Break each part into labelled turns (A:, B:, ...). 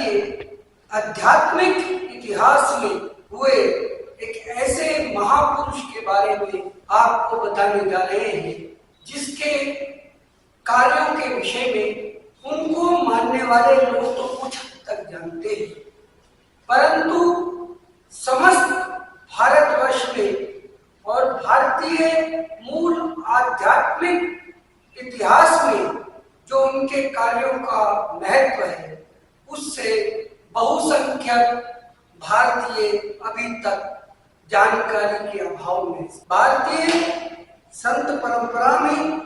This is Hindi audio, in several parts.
A: भारतीय आध्यात्मिक इतिहास में हुए एक ऐसे महापुरुष के बारे में आपको बताने जा रहे हैं जिसके कार्यों के विषय में उनको मानने वाले लोग तो कुछ हद तक जानते हैं, परंतु समस्त भारतवर्ष में और भारतीय मूल आध्यात्मिक इतिहास में जो उनके कार्यों का महत्व है उससे बहुसंख्यक भारतीय अभी तक जानकारी के अभाव में। भारतीय संत परंपरा में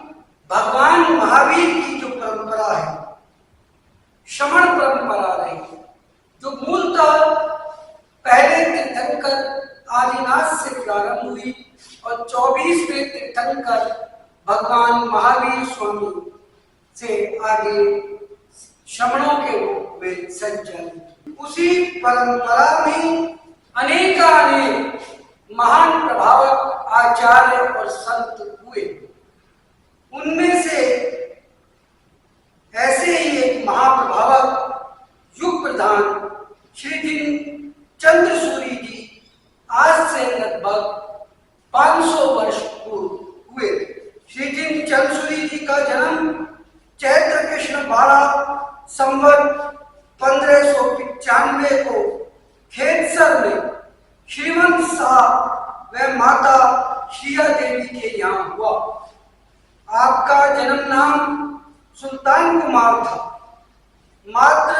A: भगवान महावीर की जो परंपरा है, श्रमण परंपरा रही, जो मूलतः पहले तीर्थंकर आदिनाथ से प्रारंभ हुई और 24वें तीर्थंकर भगवान महावीर स्वामी से आगे श्रमणों के रूप में संचालित। उसी परंपरा में अनेकानेक महान प्रभावक आचार्य और संत हुए। उनमें से ऐसे ही एक महाप्रभावक युग प्रधान श्री दीनचंद्र सूरी जी आज से लगभग 500 वर्ष पूर्व हुए। श्री दीनचंद्र सूरी जी का जन्म चैत्र कृष्ण 12 संवत 1595 को खेतसर में श्रीमंत साहब व माता श्रिया देवी के यहाँ हुआ। आपका जन्म नाम सुल्तान कुमार था। मात्र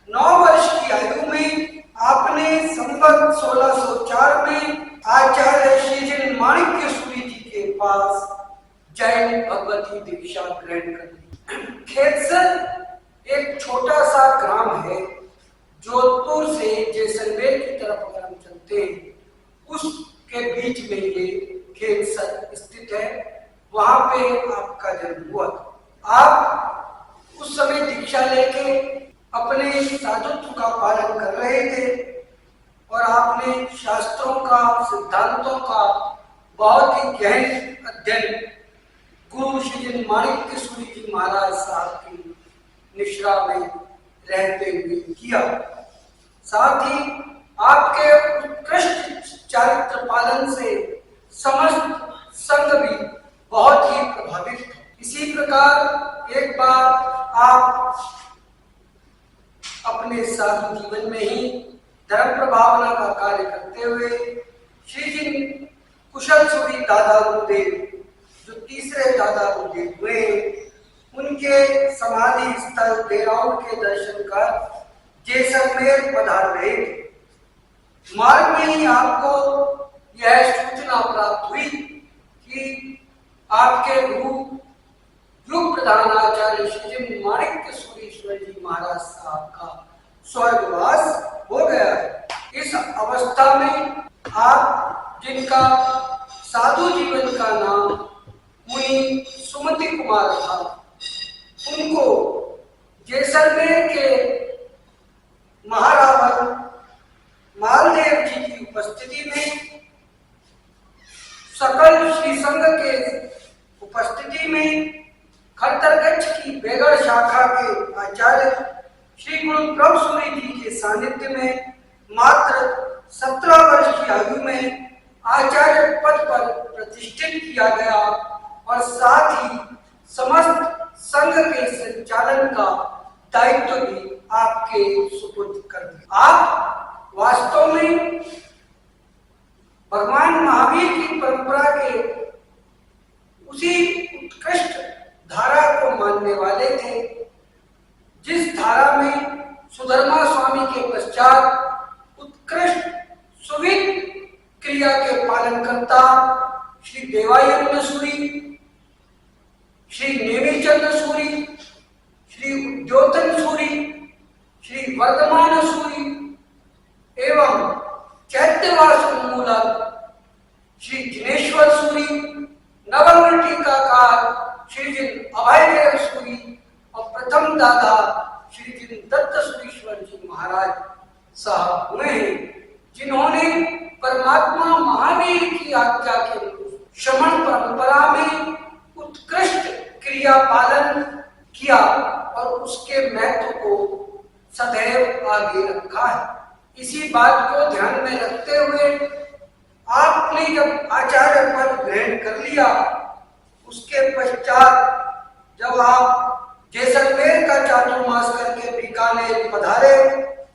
A: 9 वर्ष की आयु में आपने संवत 1604 में आचार्य श्री माणिक्य सूरी जी के पास जैन भगवती दीक्षा ग्रहण कर ली। खेतसर एक छोटा सा ग्राम है, जोधपुर से जैसलमेर की तरफ अगर हम चलते हैं उसके बीच में ये खेतसर स्थित है। वहां पे आपका जन्म हुआ। आप उस समय दीक्षा लेके अपने साधुत्व का पालन कर रहे थे और आपने शास्त्रों का, सिद्धांतों का बहुत ही गहन अध्ययन गुरु श्री माणिक्य सूरी जी महाराज साहब की निश्रा में रहते हुए किया। साथ ही आपके उत्कृष्ट चारित्र पालन से समस्त संघ भी बहुत ही प्रभावित था। इसी प्रकार एक बार आप अपने साधु जीवन में ही धर्म प्रभावना का कार्य करते हुए श्री जी कुशल सूरी दादा गुरुदेव जो तीसरे दादा गुरुदेव हुए, उनके समाधि स्थल देराउर के दर्शन कर जैसलमेर पधार रहे थे। मार्ग में ही आपको यह सूचना प्राप्त हुई कि आपके गुरु युग प्रधान आचार्य श्री माणिक्य सूरीश्वर जी महाराज साहब का स्वर्गवास हो गया है। इस अवस्था में आप, जिनका साधु जीवन का नाम मुनि सुमति कुमार था, उनको जैसलमेर के महारावण मालदेव जी की उपस्थिति में, सकल श्री संघ के उपस्थिति में, खरतरगंज की बेगड़ शाखा के आचार्य श्री गुरु प्रभु सूरी जी के सानिध्य में मात्र 17 वर्ष की आयु में आचार्य पद पर प्रतिष्ठित किया गया और साथ ही समस्त संघ के संचालन का दायित्व भी आपके सुपुर्द कर दिया। आप वास्तव में भगवान महावीर की परंपरा के उसी उत्कृष्ट धारा को मानने वाले थे जिस धारा में सुधर्मा स्वामी के पश्चात उत्कृष्ट सुविध क्रिया के पालनकर्ता श्री देवायन सूरी, श्री नेमीचंद सूरी, श्री उद्योतन सूरी, श्री वर्धमान सूरी एवं चैत्यवास उन्मूलक श्री जिनेश्वर सूरी, नवग्न टीकाकार श्री जिन अभयदेव सूरी और प्रथम दादा श्री जिन दत्त सुरीश्वर जी महाराज साहब हुए हैं, जिन्होंने परमात्मा महावीर की आज्ञा के अनुरूप श्रमण परंपरा में उत्कृष्ट क्रिया पालन किया और उसके महत्व को सदैव आगे रखा है। इसी बात को ध्यान में रखते हुए आपने जब आचार्य पद ग्रहण कर लिया, उसके पश्चात जब आप जैसलमेर का चातुर्मास करके बीकानेर पधारे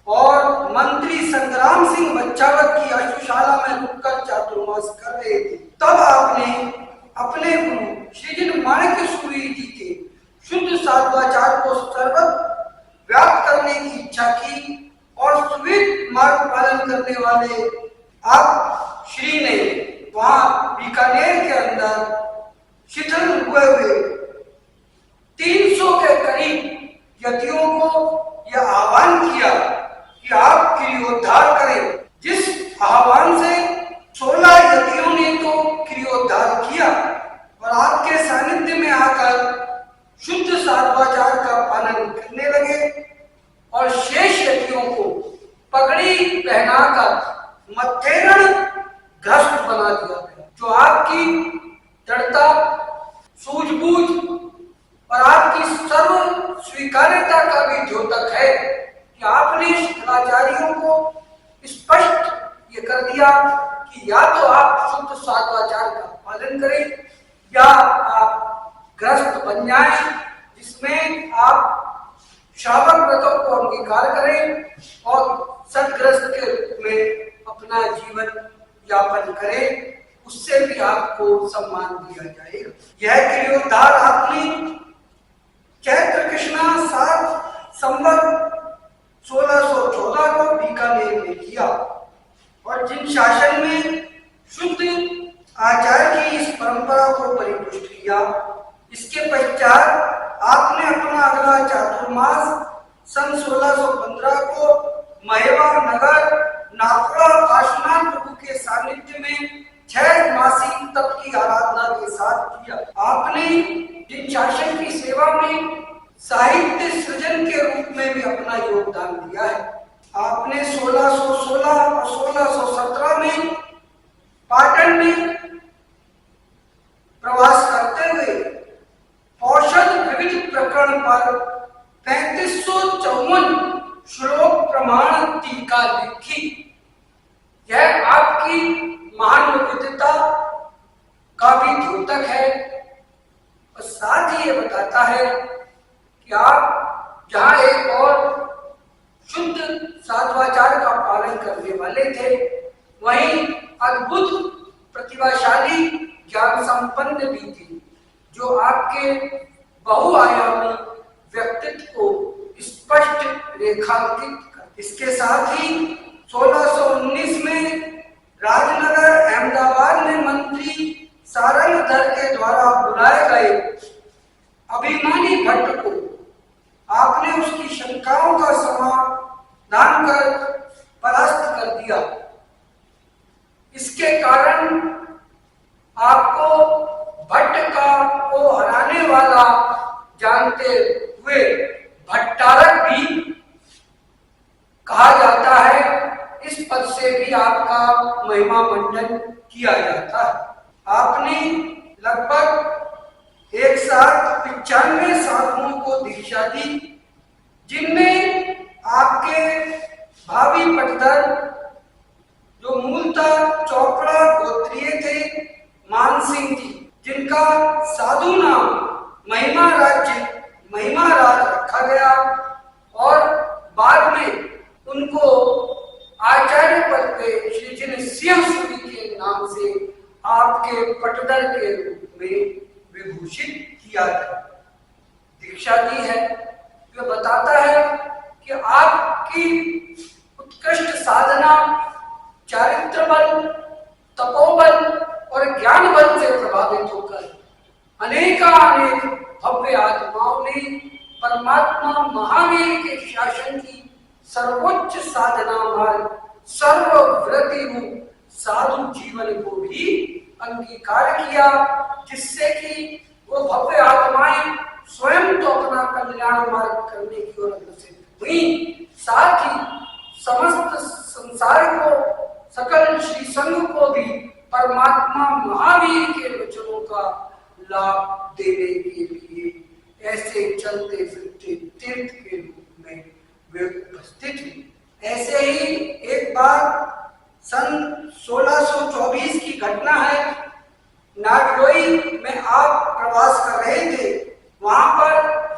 A: और मंत्री संग्राम सिंह बच्चावत की अश्वशाला में रुककर चातुर्मास कर रहे थे, तब आपने अपने गुरु श्रीजिन माणिक्य सूरी जी के शुद्ध साधवाचार को सर्वत्र व्याप्त करने की इच्छा की और सुविध मार्ग पालन करने वाले आप श्री ने वहां बीकानेर के अंदर शिथिल हुए हुए 300 के करीब यतियों को यह आह्वान किया कि आप क्रियोद्धार करें। जिस आह्वान से 16 यतियों ने तो क्रियोद्धार किया और आपके सानिध्य में आकर शुद्ध साधवाचार का पालन करने लगे और शेष यतियों को पगड़ी पहनाकर मध्यरण ग्रस्त बना दिया गया, जो आपकी दृढ़ता, सूझबूझ और आपकी सर्व स्वीकार्यता का भी द्योतक है कि आपने शुक्राचार्यों को स्पष्ट ये कर दिया कि या तो आप शुद्ध साधवाचार का पालन करें या आप ग्रस्त बन जाएं, जिसमें आप श्रावक व्रतों को अंगीकार करें और सदग्रस्त के रूप में अपना जीवन यापन करें, उससे भी आपको सम्मान दिया जाएगा। यह क्रियोद्धार आपने चैत्र कृष्णा 7 संवत 1614 को बीकानेर में किया और जिन शासन में शुद्ध आचार्य की इस परंपरा को परिपुष्ट किया, इसके पश्चात आपने अपना अगला चातुर्मास सन 1615 को महेवा नगर नागपुर काशीनाथ प्रभु के सानिध्य में 6 मासिक तप की आराधना के साथ किया। आपने जिन शासन की सेवा में साहित्य सृजन के रूप में भी अपना योगदान दिया है, आपने 1616 और 1617 में पाटन में प्रवास करते हुए औषध विविध प्रकरण पर 3554 श्लोक प्रमाण टीका लिखी। यह आपकी महान विद्वता का भी द्योतक है और साथ ही ये बताता है कि आप जहां एक और शुद्ध साधवाचार का पालन करने वाले थे, वहीं अद्भुत प्रतिभाशाली ज्ञान संपन्न भी थे, जो आपके बहुआयामी व्यक्तित्व को स्पष्ट रेखांकित कर। इसके साथ ही 1619 में राजनगर अहमदाबाद में मंत्री सारंगधर के द्वारा बुलाए गए अभिमानी भट्ट को आपने उसकी शंकाओं का समाधान कर परास्त कर दिया। इसके कारण आपको भट्ट को हराने वाला जानते हुए भट्टारक भी कहा जाता है। इस पद से भी आपका महिमा मंडन किया जाता है। आपने लगभग एक साथ 95 साधुओं को दीक्षा दी, जिनमें आपके भावी पटधर जो मूलतः चोपड़ा गोत्रीय थे, मान सिंह जी, जिनका साधु नाम महिमा राज रखा गया और बाद में उनको आचार्य पद पे श्री जिन सिंह सूरी के नाम से आपके पटदर के रूप में विभूषित किया गया, दीक्षा दी है। जो बताता है कि आपकी उत्कृष्ट साधना चारित्र बल, तपोबल और ज्ञान बल से प्रभावित होकर अनेक भव्य आत्माओं ने परमात्मा महावीर के शासन की सर्वोच्च साधना मार्ग सर्वव्रति रूप साधु जीवन को भी अंगीकार किया, जिससे कि वो भव्य आत्माएं स्वयं तो अपना कल्याण मार्ग करने की ओर अग्रसर हुई, साथ ही समस्त संसार को, सकल श्री संघ को भी परमात्मा महावीर के वचनों का लाभ देने के लिए ऐसे चलते फिरते तीर्थ के रूप में वे ही एक बार सन 1624 की घटना है। नागलोई में आप प्रवास कर रहे थे, वहां पर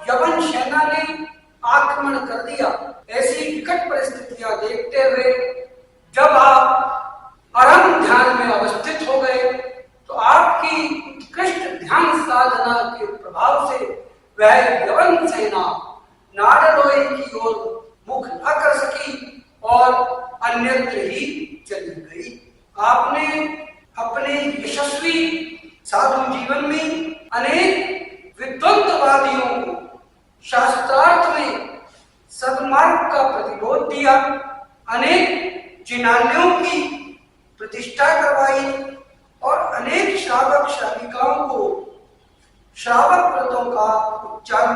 A: यवन सेना ने आक्रमण कर दिया। ऐसी विकट परिस्थितियां देखते हुए जब आप परम ध्यान में अवस्थित हो गए तो आपकी उत्कृष्ट ध्यान साधना के प्रभाव से वह यवन सेना नाडलोई की ओर मुख न कर सकी और अन्यत्र ही चली गई। आपने अपने यशस्वी साधु जीवन में अनेक विद्वत्वादियों को शास्त्रार्थ में सद्मार्ग का प्रतिबोध दिया, अनेक जिनालयों की प्रतिष्ठा करवाई और अनेक श्रावक श्राविकाओं को श्रावक व्रतों का उच्चारण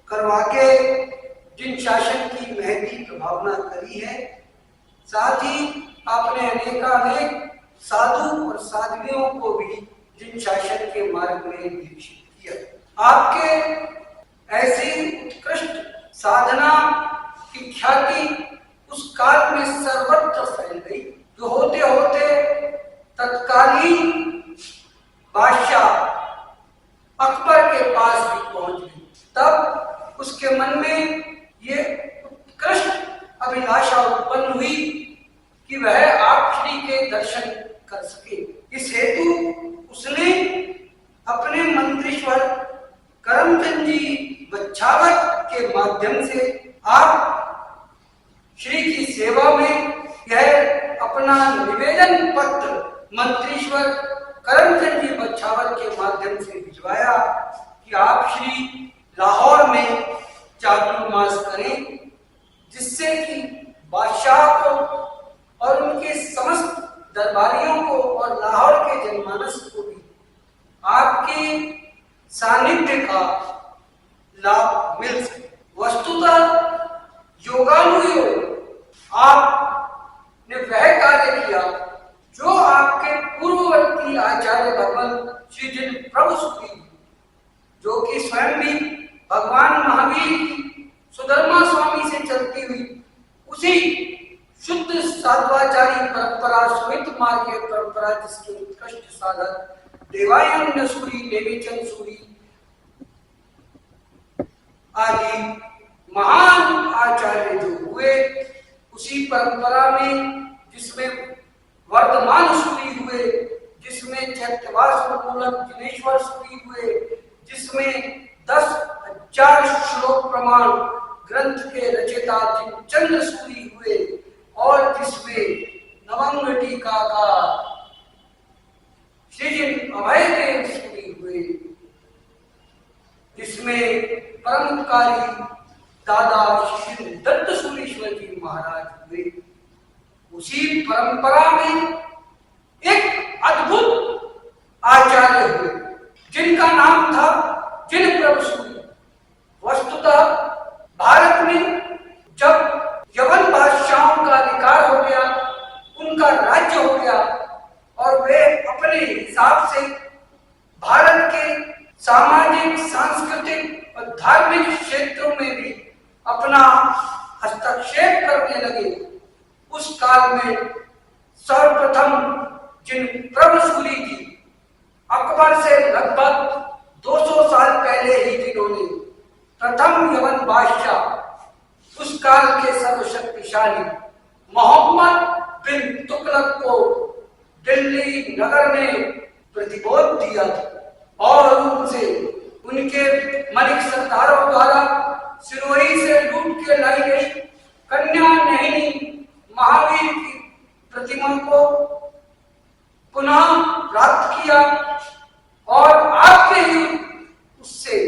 A: करवा के जिन शासन की महती प्रभावना करी है। साथ ही आपने अनेक साधु और साध्वियों को भी जिन शासन के मार्ग में दीक्षित किया। आपके ऐसी उत्कृष्ट साधना की ख्याति उस काल में सर्वत्र फैल गई, जो होते होते तत्कालीन बादशाह अकबर के पास भी पहुंच गई। तब उसके मन में ये उत्कृष्ट अभिलाषा उत्पन्न हुई कि वह आप श्री के दर्शन कर सके। इस हेतु उसने अपने मंत्रीश्वर करमचंद जी बच्छावत के माध्यम से आप श्री की सेवा में यह अपना निवेदन पत्र मंत्रीश्वर करमचंद जी बच्छावत के माध्यम से भिजवाया कि आप श्री लाहौर में चातुर्मास करें, जिससे कि बादशाह को और उनके समस्त दरबारियों को और लाहौर के जनमानस को भी आपके सानिध्य का लाभ मिल सके। वस्तुतः योगानुयोग आपने वह कार्य किया जो आपके पूर्ववर्ती आचार्य भगवान श्री जिन प्रभु सुखी, जो कि स्वयं भी भगवान महावीर की सुधर्मा स्वामी से चलती हुई उसी शुद्ध साध्वाचारी परंपरा, श्वेत मार्ग की परंपरा, जिसके उत्कृष्ट साधक देवायन सूरी, देवीचंद सूरी आदि महान आचार्य जो हुए, उसी परंपरा में जिसमें वर्धमान सूरी हुए, जिसमें चैत्यवास मूलक जिनेश्वर सूरी हुए, जिसमें 10,000 श्लोक प्रमाण ग्रंथ के रचयिता जिनचंद सूरी हुए और जिसमें नवंग टीका का श्री जिन अभय देव सूरी हुए, जिसमें परमकारी दादा श्री दत्त सूरीश्वर जी महाराज हुए। उसी परंपरा में एक अद्भुत आचार्य हुए जिनका नाम था जिन प्रभु सूरी। वस्तुतः भारत में जब यवन बादशाहों का अधिकार हो गया, उनका राज्य हो गया और वे अपने हिसाब से भारत के सामाजिक, सांस्कृतिक और धार्मिक क्षेत्रों में भी अपना हस्तक्षेप करने लगे, उस काल में सर्वप्रथम जिन प्रभु सूरी जी अकबर से लगभग 200 साल पहले ही जिन्होंने प्रथम यवन बादशाह उस काल के सर्वशक्तिशाली मोहम्मद बिन तुगलक को दिल्ली नगर में प्रतिबोध दिया और उनसे उनके मलिक सरदारों द्वारा सिरोही से लूट के लाई गई कन्या नयनी महावीर की प्रतिमा को पुनः प्राप्त किया और आपके ही उससे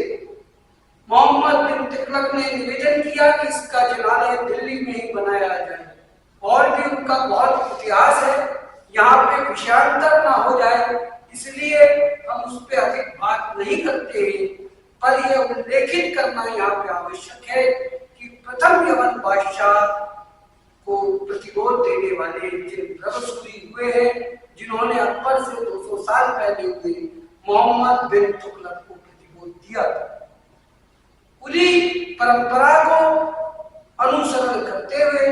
A: मोहम्मद बिन तुगलक ने निवेदन किया कि इसका जिनालय दिल्ली में ही बनाया जाए। और भी उनका बहुत इतिहास है, यहाँ पे विषयांतर ना हो जाए इसलिए हम उस पर अधिक बात नहीं करते हैं, पर यह उल्लेखित करना यहाँ पे आवश्यक है कि प्रथम यवन बादशाह को प्रतिबोध देने वाले जिन प्रभु सूरी हुए हैं, जिन्होंने अकबर से 200 साल पहले हुए मोहम्मद बिन तुगलक को प्रतिबोध दिया था, उन्हीं परंपरा को अनुसरण करते हुए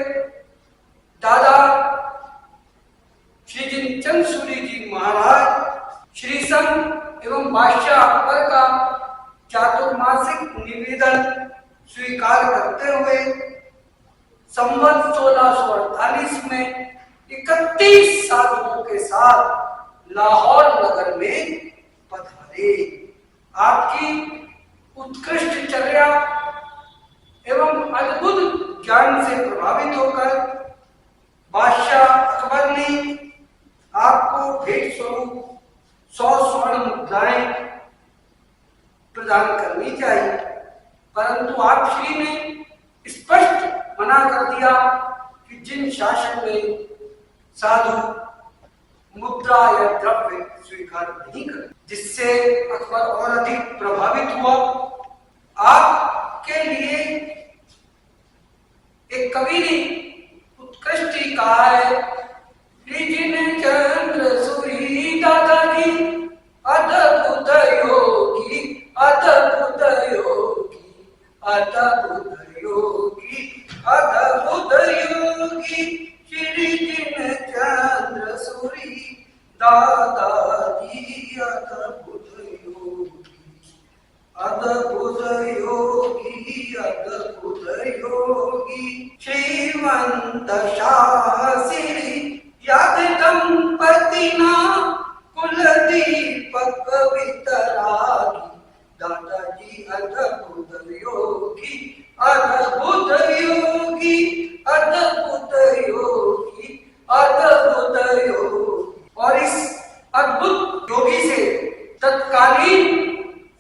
A: बादशाह अकबर का चातुर्मासिक निवेदन स्वीकार करते हुए संवत 1648 में 31 साधुओं के साथ लाहौर नगर में पधारे। आपकी उत्कृष्ट चर्या एवं अद्भुत ज्ञान से प्रभावित होकर बादशाह अकबर ने आपको भेंट स्वरूप 100 स्वर्ण मुद्राएं प्रदान करनी चाहिए, परंतु आप श्री ने स्पष्ट मना कर दिया कि जिन शासक ने साधु मुद्रा या द्रव्य स्वीकार नहीं कर, जिससे अकबर और अधिक प्रभावित हुआ। आपके लिए एक कवि ने उत्कृष्ट ही कहा है, चंद्र सूरी दादाजी अद्भुत योगी अद्भुत योगी अद्भुत योगी अद्भुत योगी श्री जिन चंद्र सूरी दादाजी अद्भुत योगी अद्भुत योगी अद्भुत योगी श्रीमंत शास्त्री याद दंपति ना कुलदीपक वितरागी दादाजी अद्भुत योगी अद्भुत योगी अद्भुत योगी अद्भुत योगी। और इस अद्भुत योगी से तत्कालीन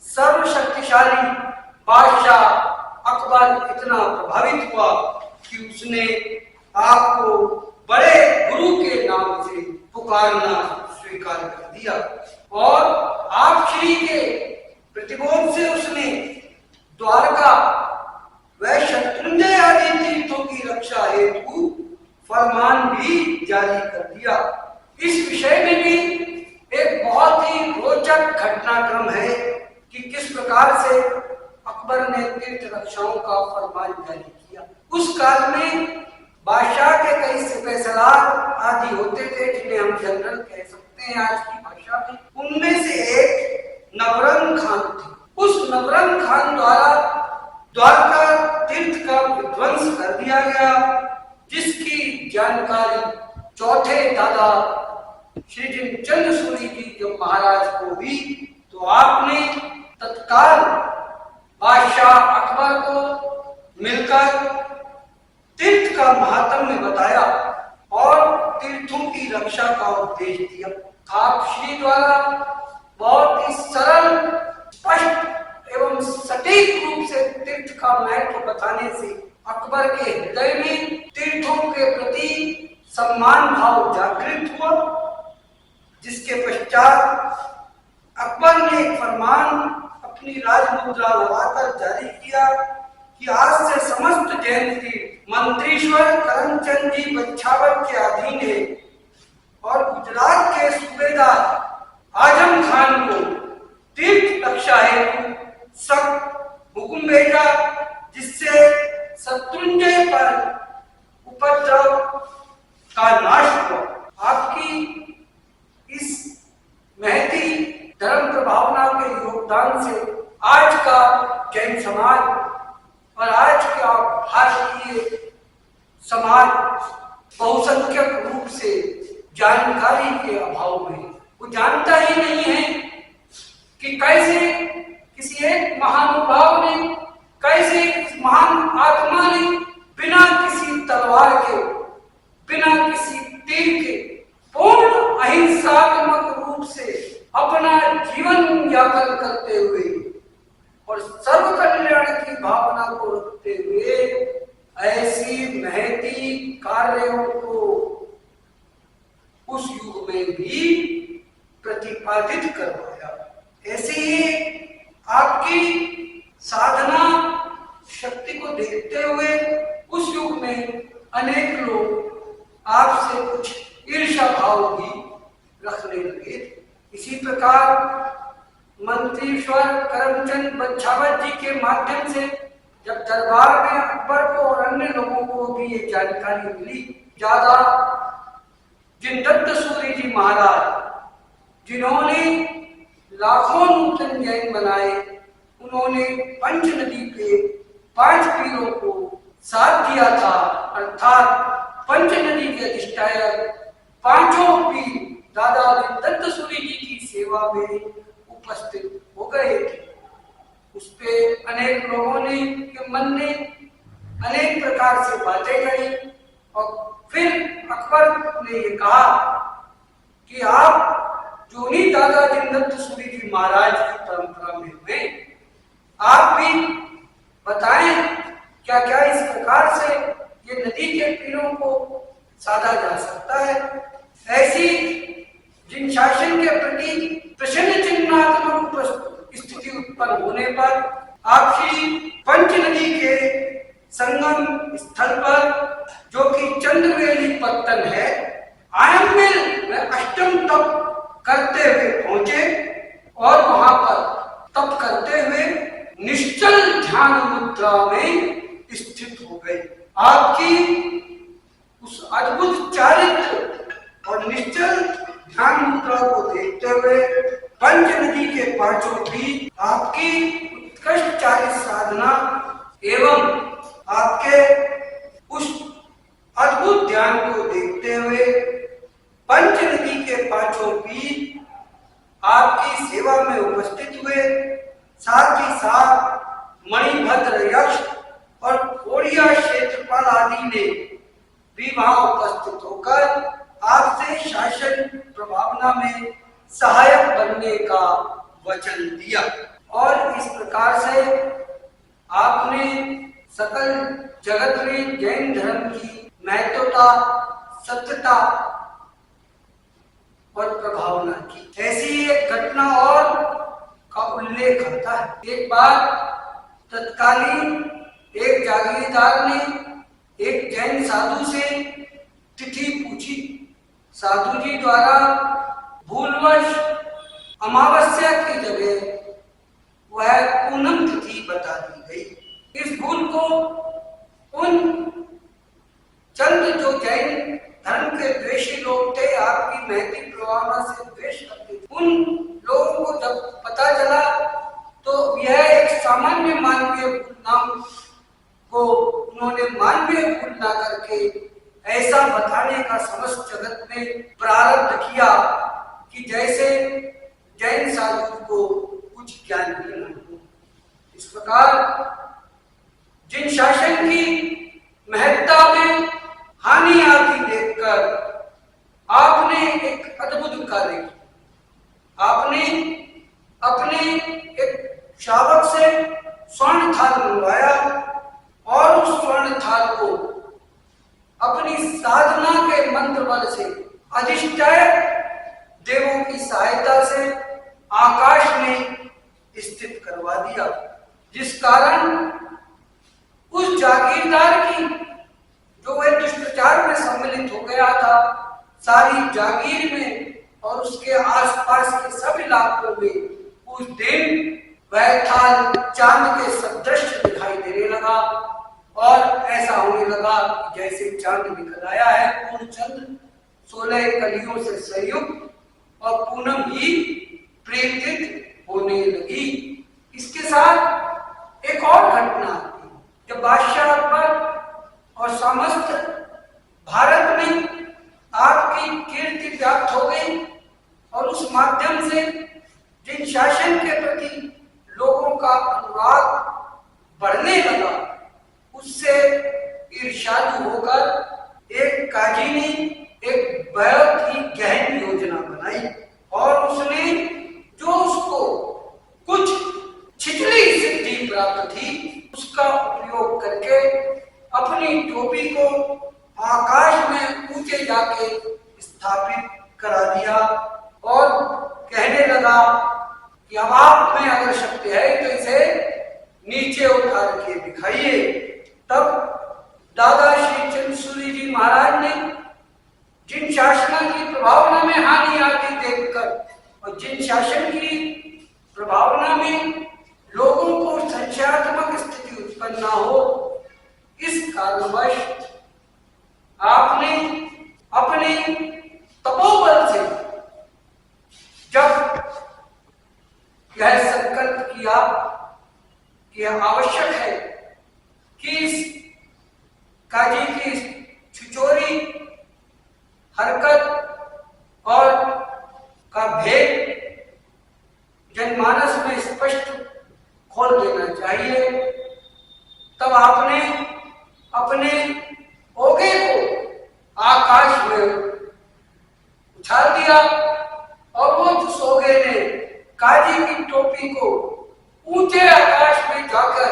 A: सर्वशक्तिशाली बादशाह अकबर इतना प्रभावित हुआ कि उसने आपको बड़े गुरु के नाम से पुकारना स्वीकार कर दिया और आप श्री के प्रतिबोध से उसने द्वारका व शत्रुंजय आदि तीर्थों की रक्षा हेतु फरमान भी जारी कर दिया। इस विषय में भी एक बहुत ही रोचक घटनाक्रम है कि किस प्रकार से अकबर ने तीर्थ रक्षाओं का फरमान जारी किया। उस काल में बादशाह के कई सिपहसालार आदि होते थे, जिन्हें हम जनरल कह सकते हैं आज की भाषा में। उनमें से एक नवरंग खान थे। उस नवरंग खान द्वारा द्वारका तीर्थ का विध्वंस कर दिया गया, जिसकी जानकारी चौथे दादा श्री जिनचंद सूरी जी जब महाराज को हुई तो आपने तत्काल बादशाह अकबर को मिलकर तीर्थ का महात्म्य बताया और तीर्थों की रक्षा का उपदेश दिया। आप श्री द्वारा बहुत ही सरल, स्पष्ट एवं सटीक रूप से तीर्थ का महत्व बताने से अकबर के हृदय में तीर्थों के प्रति सम्मान भाव जागृत हुआ, जिसके पश्चात अकबर ने एक फरमान अपनी राजमुद्रा लगाकर जारी किया कि आज से समस्त जैन तीर्थ मंत्रीश्वर करमचंद जी बछावत के अधीन है और गुजरात के सूबेदार आजम खान को तीर्थ रक्षा हेतु सख्त हुक्म भेजा, जिससे शत्रुंजय पर उपद्रव का नाश हुआ। आपकी इस महती धर्म प्रभावना के योगदान से आज का जैन समाज और आज का भारतीय समाज बहुसंख्यक रूप से जानकारी के अभाव में वो जानता ही नहीं है कि कैसे किसी एक महानुभाव ने, कैसे महान आत्मा ने बिना किसी तलवार के, बिना किसी तीर के पूर्ण अहिंसात्मक रूप से अपना जीवन यापन करते हुए और सर्व कल्याण की भावना को रखते हुए ऐसी महती कार्यों को उस युग में भी प्रतिपादित करवाया। ऐसे ही आपकी साधना शक्ति को देखते हुए उस युग में अनेक लोग आपसे कुछ ईर्ष्या भाव भी रखने लगे थे। इसी प्रकार मंत्रीश्वर करमचंद बछावत जी के माध्यम से जब दरबार में अकबर को और अन्य लोगों को भी ये जानकारी मिली, ज्यादा जिनदत्त सूरी जी महाराज जिन्होंने लाखों नूतन जैन बनाए। उन्होंने पंच नदी के 5 पीरों को साथ दिया था, अर्थात पंच नदी के अधिष्ठायक पांचों पीर दादा दत्त सूरी जी की सेवा में उपस्थित हो गए थे। उस पे अनेक लोगों ने के मन ने अनेक प्रकार से बातें कही और फिर अकबर ने ये कहा कि आप जो नहीं दादा दत्त सूरी जी महाराज की परंपरा में हुए, आप भी बताएं क्या क्या इस प्रकार से ये नदी के पीरों को साधा जा सकता है। ऐसी जिन शासन के प्रति प्रश्न चिन्हात्मक स्थिति उत्पन्न होने पर आप श्री पंच नदी के संगम स्थल पर, जो कि चंद्रवेली पत्तन है, आयम्बिल में अष्टम तप करते हुए पहुंचे और वहां पर तप करते हुए निश्चल ध्यान मुद्रा में स्थित हो गए। आपकी उस अद्भुत चारित्र और निश्चल ध्यान मुद्रा को देखते हुए पंच नदी के पांचों भी आपकी उत्कृष्ट चारित्र साधना एवं आपके उस अद्भुत ध्यान को देखते हुए पंच नदी के पांचों भी आपकी सेवा में उपस्थित हुए। साथ ही साथ मणिभद्र यक्ष और कोड़िया क्षेत्रपाल आदि ने भी वहां उपस्थित होकर आपसे शासन प्रभावना में सहायक बनने का वचन दिया। और इस प्रकार से आपने सकल जगत में जैन धर्म की महत्वता, सत्यता और प्रभावना की। ऐसी एक घटना और का उल्लेख आता है। एक बार तत्कालीन एक जागीरदार ने एक जैन साधु से तिथि पूछी। साधु जी द्वारा भूलवश अमावस्या की जगह वह पूनम तिथि बता दी गई। इस भूल को उन चंद जो जैन धर्म के द्वेषी लोग थे, आपकी महती प्रभावना से द्वेष करते थे, उन लोगों को जब पता चला तो यह एक सामान्य मानवीय भूल नाम को उन्होंने मानवीय भूल ना करके ऐसा बताने का समस्त जगत में प्रारब्ध किया कि जैसे जैन साधु को कुछ ज्ञान भी न हो। इस प्रकार जिन शासन की महत्ता में हानि आती देखकर आपने एक अद्भुत कार्य किया। आपने अपने एक शावक से स्वर्ण थाल मंगवाया और उस स्वर्ण थाल को अपनी साधना के मंत्र बल से अधिष्ठायक देवों की सहायता से आकाश में स्थित करवा दिया, जिस कारण उस जागीरदार की जो वह दुष्प्रचार में सम्मिलित हो गया था, सारी जागीर में और उसके आसपास के सभी इलाकों में उस दिन वह थाल चांद के सदृश दिखाई देने लगा और ऐसा होने लगा जैसे चांद निकल आया है। पूर्ण चंद्र 16 कलियों से संयुक्त और पूनम ही प्रेरित होने लगी। इसके साथ एक और घटना आती है। जब बादशाह अकबर और समस्त भारत में आपकी कीर्ति व्याप्त हो गई और उस माध्यम से जिन शासन के प्रति लोगों का अनुराग बढ़ने लगा, उससे ईर्ष्यालु होकर एक काजी ने एक बहुत ही गहन योजना बनाई और उसने जो उसको कुछ छिछली सिद्धि प्राप्त थी उसका उपयोग करके अपनी टोपी को आकाश में ऊंचे जाके स्थापित करा दिया और कहने लगा कि अब आप में अगर शक्ति है तो इसे नीचे उतार के दिखाइए। तब दादा श्री चंद्रसूरी जी महाराज ने जिन शासन की प्रभावना में हानि आती देखकर और जिन शासन की प्रभावना में लोगों को संशयात्मक स्थिति उत्पन्न न हो, इस कारणवश आपने अपने तपोबल से जब यह संकल्प किया कि आवश्यक है कि इस काजी की छिचोरी हरकत और का भेद जनमानस में स्पष्ट खोल देना चाहिए। तब आपने अपने ओगे को आकाश में उछाल दिया और वो उस ओगे ने काजी की टोपी को ऊंचे आकाश में जाकर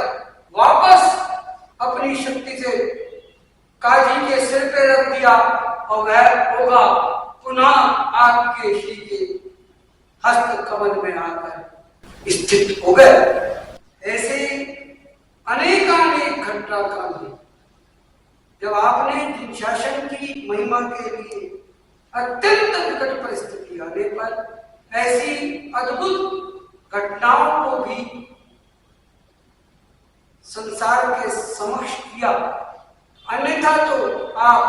A: वापस अपनी शक्ति से काजी के सिर पे रख दिया और वह ओगा पुनः आपके श्री के हस्त कमल में आकर स्थित हो गए। ऐसे अनेकानेक घटनाक्रम है। जब आपने जिन शासन की महिमा के लिए अत्यंत विकट परिस्थिति आने पर ऐसी अद्भुत घटनाओं को भी संसार के समक्ष किया, अन्यथा तो आप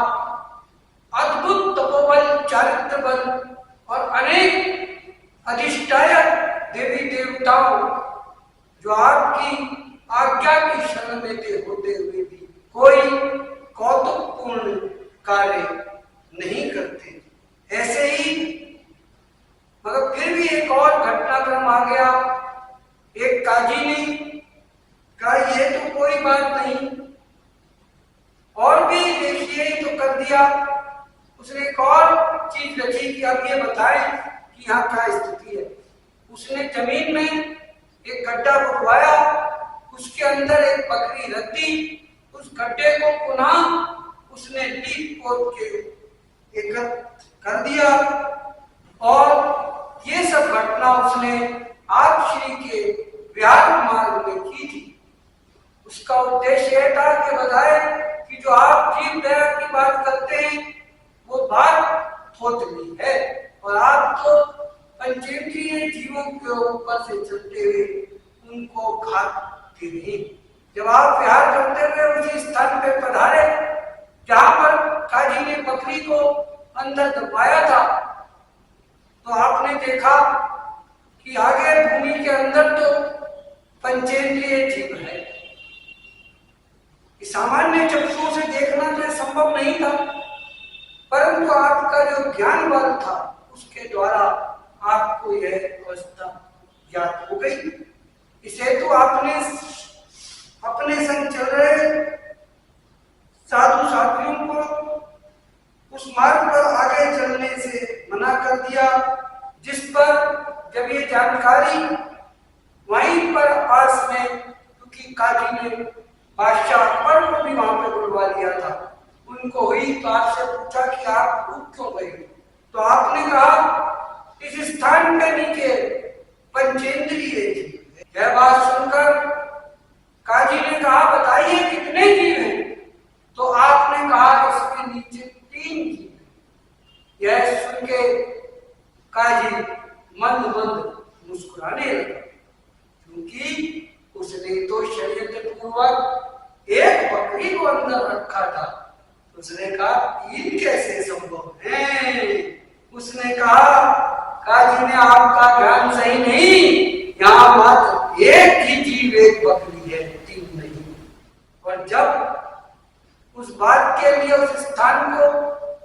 A: अद्भुत तपोबल, चारित्र बल और अनेक अधिष्ठायक देवी देवताओं जो आपकी आज्ञा की शरण में थे होते हुए भी कोई कौतुकपूर्ण कार्य नहीं करते। ऐसे ही मगर फिर भी एक और घटनाक्रम आ गया। एक काजी ने कहा ये तो कोई बात नहीं, और भी देखिए तो कर दिया। उसने एक और चीज रची कि अब ये बताएं कि यहाँ क्या स्थिति है। उसने जमीन में एक गड्ढा खुदवाया, उसके अंदर एक बकरी रख दी, उस गड्ढे को पुनः उसने लीप पोत के एकत्र कर दिया और ये सब घटना उसने आप श्री के विहार मार्ग में की थी। उसका उद्देश्य यह था कि बताए कि जो आप जीव दया की बात करते हैं वो बात थोथली है और आप तो पंचेंद्रिय जीवों के ऊपर से चलते हुए उनको खाते नहीं। जब आप विहार करते हुए उसी स्थान पर पधारे जहां पर काजी ने बकरी को अंदर दबाया था, तो आपने देखा कि आगे भूमि के अंदर तो पंचेंद्रिय जीव है। सामान्य चक्षुओं से देखना तो संभव नहीं था, परंतु आपका जो ज्ञान बल था उसके द्वारा आपको यह अवस्था ज्ञात हो गई। इस हेतु आपने अपने संग चल रहे साधु साथियों को उस मार्ग पर आगे चलने से मना कर दिया, जिस पर जब ये जानकारी वहीं पर पास में, क्योंकि काजी ने बादशाह अकबर को भी वहां पर बुलवा लिया था, उनको हुई तो आपसे पूछा कि आप रुक क्यों गए। तो आपने कहा इस स्थान पे नीचे पंचेंद्रिय जीव। यह बात सुनकर काजी ने कहा बताइए कितने जीव हैं। तो आपने कहा इसके नीचे 3 जीव। यह सुन के काजी मंद मंद मुस्कुराने लगा, क्योंकि उसने तो षड्यंत्र पूर्वक एक बकरी को अंदर रखा था। उसने कहा 3 कैसे संभव है। उसने कहा काजी ने आपका ज्ञान सही नहीं, यहाँ मात्र एक ही जीव एक बकरी है, 3 नहीं। और जब उस बात के लिए उस स्थान को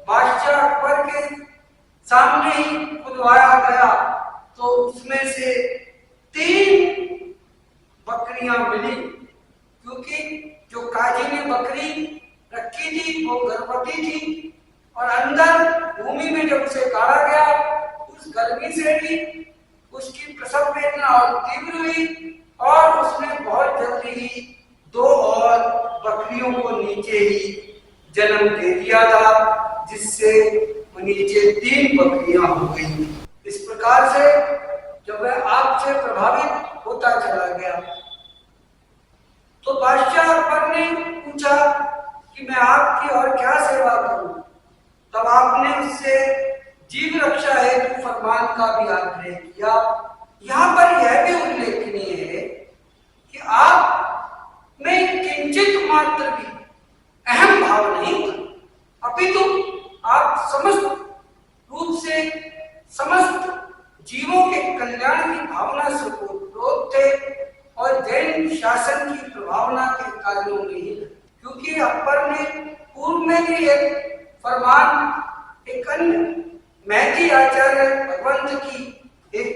A: बादशाह अकबर के सामने ही खुदवाया गया, तो उसमें से 3 बकरियां मिली, क्योंकि जो काजी ने बकरी रखी थी वो गर्भवती थी और अंदर भूमि में जब उसे गाड़ा गया उस गर्मी से भी उसकी प्रसव वेदना और तीव्र हुई और उसने बहुत जल्दी ही 2 और बकरियों को नीचे ही जन्म दे दिया था, जिससे नीचे 3 बकरियां हो गई। इस प्रकार से जब वह आपसे प्रभावित होता चला गया तो बादशाह अकबर ने पूछा कि मैं आपकी और क्या सेवा करूं। तब आपने उससे जीव रक्षा हेतु फरमान का भी आग्रह किया। यहाँ पर यह भी उल्लेखनीय है कि आप में किंचित मात्र भी अहम भाव नहीं था, अपितु आप समस्त रूप से समस्त जीवों के कल्याण की भावना से कारणों में ही, क्योंकि अकबर ने पूर्व में भी एक फरमान एक अन्य मेहदी आचार्य भगवंत की एक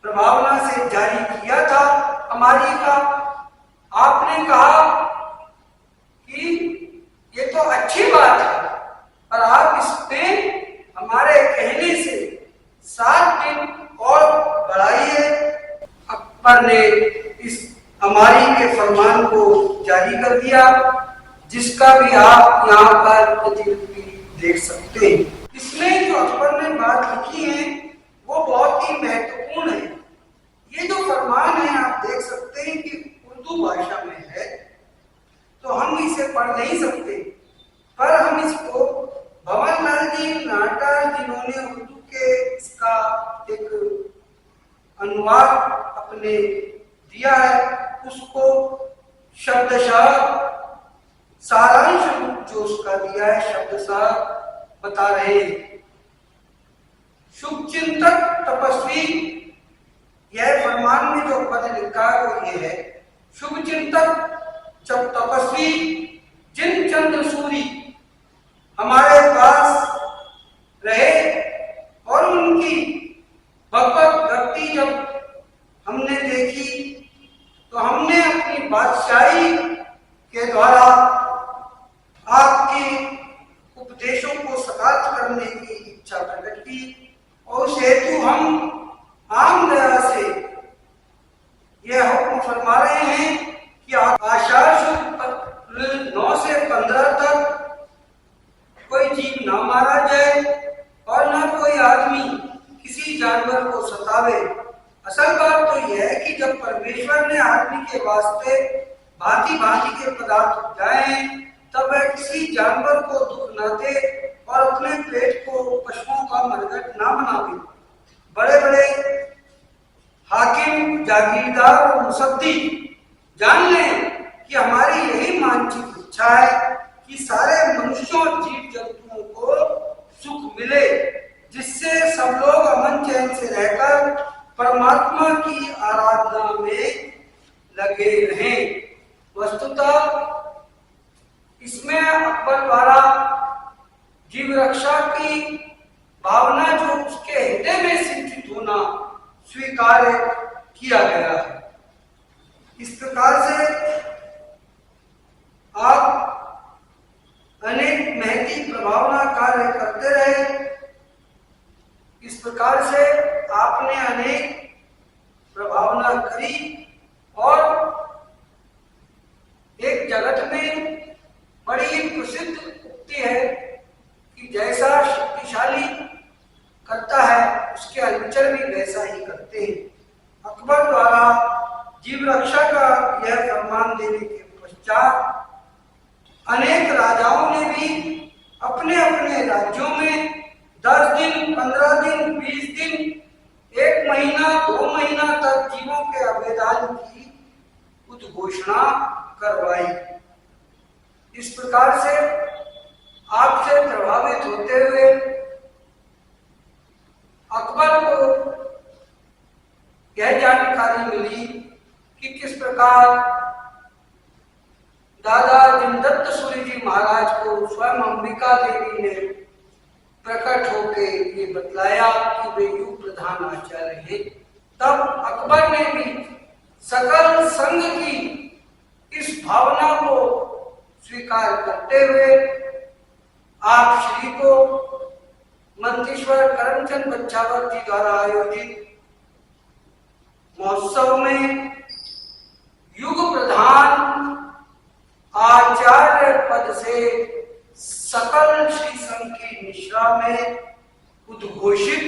A: प्रभावना से जारी किया था हमारी का। आपने कहा कि ये तो अच्छी बात है, पर आप इसमें हमारे कहने से 7 दिन और बढ़ाइए। अकबर ने इस हमारी के फरमान को जारी कर दिया, जिसका भी आप यहाँ पर प्रतिलिपि देख सकते हैं। इसमें जो अकबर ने बात लिखी है वो बहुत ही महत्वपूर्ण है। ये जो फरमान है आप देख सकते हैं कि उर्दू भाषा में है, तो हम इसे पढ़ नहीं सकते, पर हम इसको भवन लाल जी नाटार जिन्होंने उर्दू के इसका एक अनुवाद अपने दिया है, उसको शब्दशः सारांश रूप जो उसका दिया है शब्दशः बता रहे हैं। शुभचिंतक तपस्वी, यह फरमान में जो पद लिखा है वो ये है, शुभचिंतक जब तपस्वी जिन चंद्र सूरी हमारे पास रहे और उनकी भगवत भक्ति जब हमने देखी तो हमने अपनी बादशाही के द्वारा आपके उपदेशों को साकार करने की इच्छा प्रकट की, और उस हेतु हम आम दया से यह हुक्म फरमा रहे हैं कि आषाढ़ शुक्ल 9 से 15 तक कोई जीव ना मारा जाए और ना कोई आदमी किसी जानवर को सतावे। असल बात तो यह है कि जब परमेश्वर ने आदमी के वास्ते भांति भांति के पदार्थ उपजाए हैं, तब वह किसी जानवर को दुख न दे और अपने पेट को पशुओं का मरघट ना बनावे। बड़े बड़े हाकिम, जागीरदार और मुसद्दी जान लें कि हमारी यही मानसिक इच्छा है कि सारे मनुष्यों और जीव जंतुओं को सुख मिले, जिससे सब लोग अमन चैन से रहकर परमात्मा की आराधना में लगे रहें। वस्तुतः इसमें अकबर द्वारा जीव रक्षा की भावना जो उसके हृदय में सिंचित होना स्वीकार किया गया है। इस प्रकार से आप अनेक महती प्रभावना कार्य करते रहे। इस प्रकार से आपने अनेक प्रभावना करी और एक जगत में बड़ी ही प्रसिद्ध उक्ति है कि जैसा शक्तिशाली करता है उसके अनुचर भी वैसा ही करते हैं। अकबर द्वारा जीव रक्षा का यह फरमान देने के पश्चात अनेक राजाओं ने भी अपने अपने राज्यों में 10 दिन, 15 दिन, 20 दिन, 1 महीना, 2 महीना तक जीवों के अभेदान की उद्घोषणा करवाई। इस प्रकार से आपसे प्रभावित होते हुए अकबर को यह जानकारी मिली कि किस प्रकार दादा जिनदत्त सूरी जी महाराज को स्वयं अंबिका देवी ने प्रकट होके ये बतलाया कि वे युग प्रधान आचार्य हैं। तब अकबर ने भी सकल संघ की इस भावना को स्वीकार करते हुए आप श्री को मंतीश्वर करमचंद बच्चावत जी द्वारा आयोजित महोत्सव में युग प्रधान आचार्य पद से सकल श्री संघ की निश्रा में उद्घोषित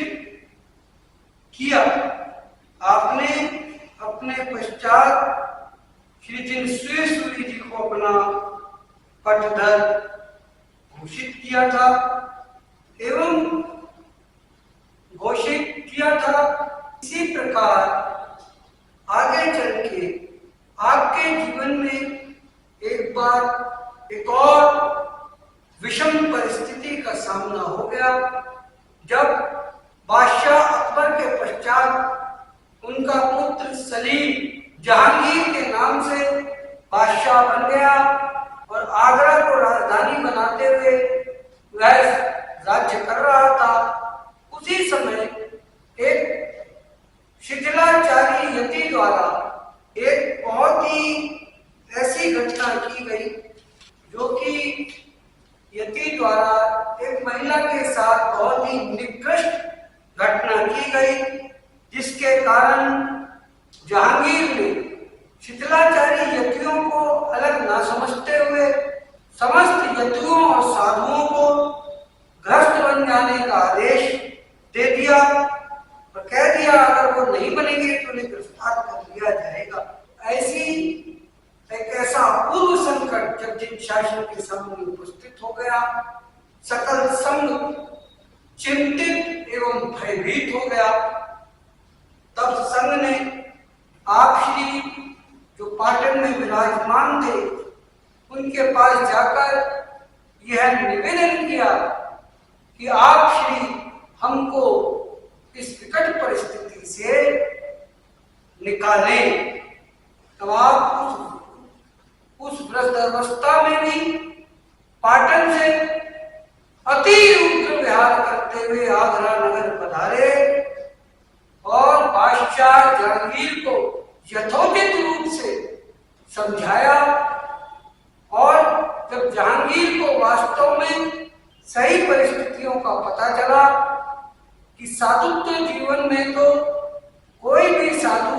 A: किया। आपने अपने पश्चात श्री जिनश्री सूरी जी को अपना पटधर घोषित किया था एवं घोषित किया था। इसी प्रकार आगे चल के आपके जीवन में एक बार एक और विषम परिस्थिति का सामना हो गया, जब बादशाह अकबर के पश्चात उनका पुत्र सलीम जहांगीर के नाम से बादशाह बन गया और आगरा को राजधानी बनाते हुए वह राज्य कर रहा था। उसी समय एक शिथिलाचारी यति द्वारा एक बहुत ही ऐसी घटना की गई जो कि यति द्वारा एक महिला के साथ बहुत ही निकृष्ट घटना की गई, जिसके कारण जहांगीर ने शिथिलाचारी यतियों को अलग ना समझते हुए समस्त यतियों और साधुओं को ग्रस्त बन जाने का आदेश दे दिया और कह दिया अगर वो नहीं बनेंगे तो उन्हें गिरफ्तार कर लिया जाएगा। एक ऐसा अपूर्व संकट जब शासन के सामने उपस्थित हो गया, सकल संघ चिंतित एवं भयभीत हो गया। तब संघ ने आप श्री जो पाटन में विराजमान थे उनके पास जाकर यह निवेदन किया कि आप श्री हमको इस विकट परिस्थिति से निकालें। तब आप उस वृद्धावस्था में भी पाटन से अति उग्र विहार करते हुए आगरा नगर पधारे और बादशाह जहांगीर को यथोचित रूप से समझाया। और जब जहांगीर को वास्तव में सही परिस्थितियों का पता चला कि साधुत्व जीवन में तो कोई भी साधु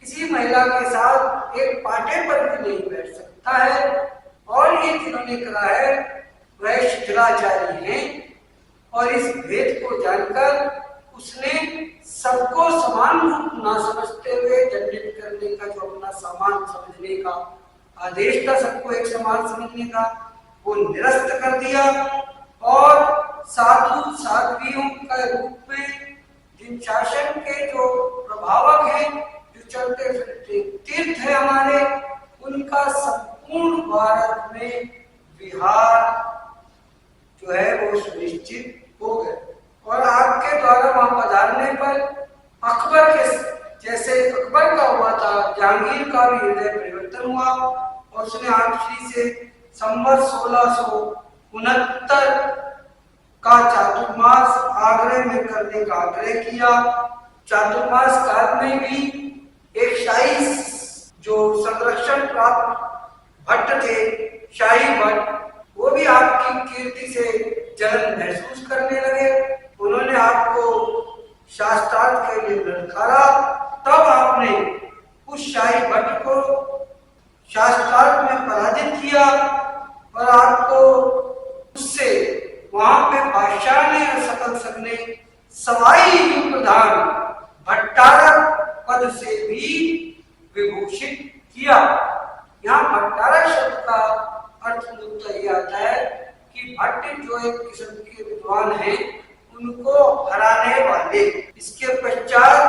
A: किसी महिला के साथ एक पाटे पर भी नहीं बैठ सकता है और ये जिन्होंने करा है वह शिथिलाचारी हैं, और इस भेद को जानकर उसने सबको समान रूप ना समझते हुए दंडित करने का जो अपना सामान समझने का आदेश था सबको एक समान समझने का, वो निरस्त कर दिया और साधु साध्वियों के रूप में जिन शासन के जो प्रभावक हैं, जो चलते फिरते तीर्थ है हमारे, उनका संपूर्ण भारत में विहार जो है वो सुनिश्चित हो गया। और आपके द्वारा वहां पधारने पर अकबर के जैसे अकबर का हुआ था, जहांगीर का भी हृदय परिवर्तन हुआ और उसने आप श्री से संवत 1669 का चातुर्मास आगरे में करने का आग्रह किया। चातुर्मास काल में भी एक शाही जो संरक्षण प्राप्त भट्ट थे, शाही भट्ट, वो भी आपकी कीर्ति से जलन महसूस करने लगे। उन्होंने आपको शास्त्रार्थ के लिए ललकारा। तब आपने उस शाही भट्ट को शास्त्रार्थ में पराजित किया और आपको उससे वहां पे बादशाह ने और सकल संघ ने सवाई प्रधान भट्टारक पद से भी विभूषित किया। यहाँ भट्टारक शब्द का अर्थ मुद्दा यह आता है कि भट्ट जो एक किस्म के विद्वान हैं उनको हराने वाले। इसके पश्चात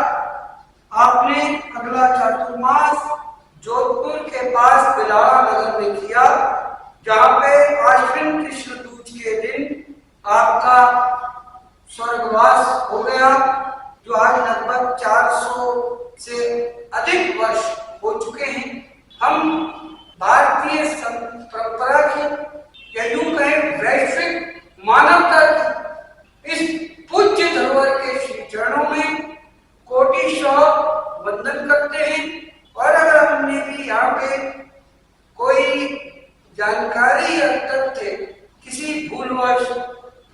A: आपने अगला चातुर्मास जोधपुर के पास बिलाड़ा नगर में किया, जहाँ पे आश्विन कृष्ण दूज के दिन आपका स्वर्गवास हो गया, जो आज लगभग 400 से अधिक वर्ष हो चुके हैं। हम भारतीय परंपरा की या यूं कहें वैश्विक मानवता की इस पूज्य धरोहर के श्री चरणों में कोटिशः वंदन करते हैं। और अगर हमने भी यहाँ पे कोई जानकारी या तथ्य किसी भूलवश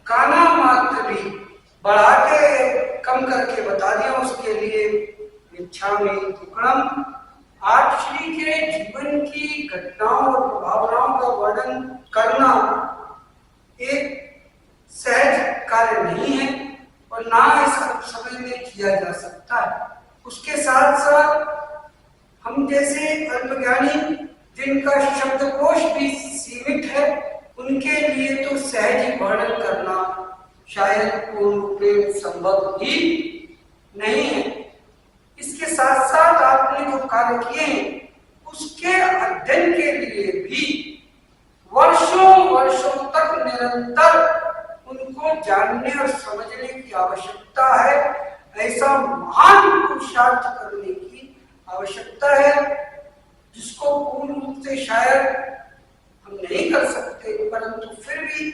A: काना मात्र भी बढ़ा के कम करके बता दिया, उसके लिए इच्छामि दुक्कड़म। आप श्री के जीवन की घटनाओं और भावनाओं का वर्णन करना एक सहज कार्य नहीं है और ना इस समय में किया जा सकता है। उसके साथ साथ हम जैसे अल्पज्ञानी जिनका शब्दकोश भी सीमित है, उनके लिए तो सहज ही वर्णन करना शायद पूर्ण रूप में संभव ही नहीं है। इसके साथ साथ आपने जो कार्य किए हैं उसके अध्ययन के लिए भी वर्षों वर्षों तक निरंतर उनको जानने और समझने की आवश्यकता है। ऐसा महान पुरुषार्थ करने की आवश्यकता है। जिसको पूर्ण रूप से शायद हम नहीं कर सकते, परंतु फिर भी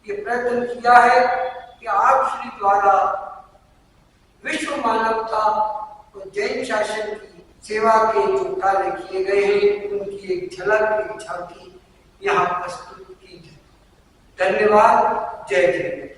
A: ये प्रयत्न किया है कि आप श्री द्वारा विश्व मानवता और जैन शासन की सेवा के जो कार्य किए गए हैं उनकी एक झलक, एक झांकी यहाँ प्रस्तुत की है। धन्यवाद। जय जय।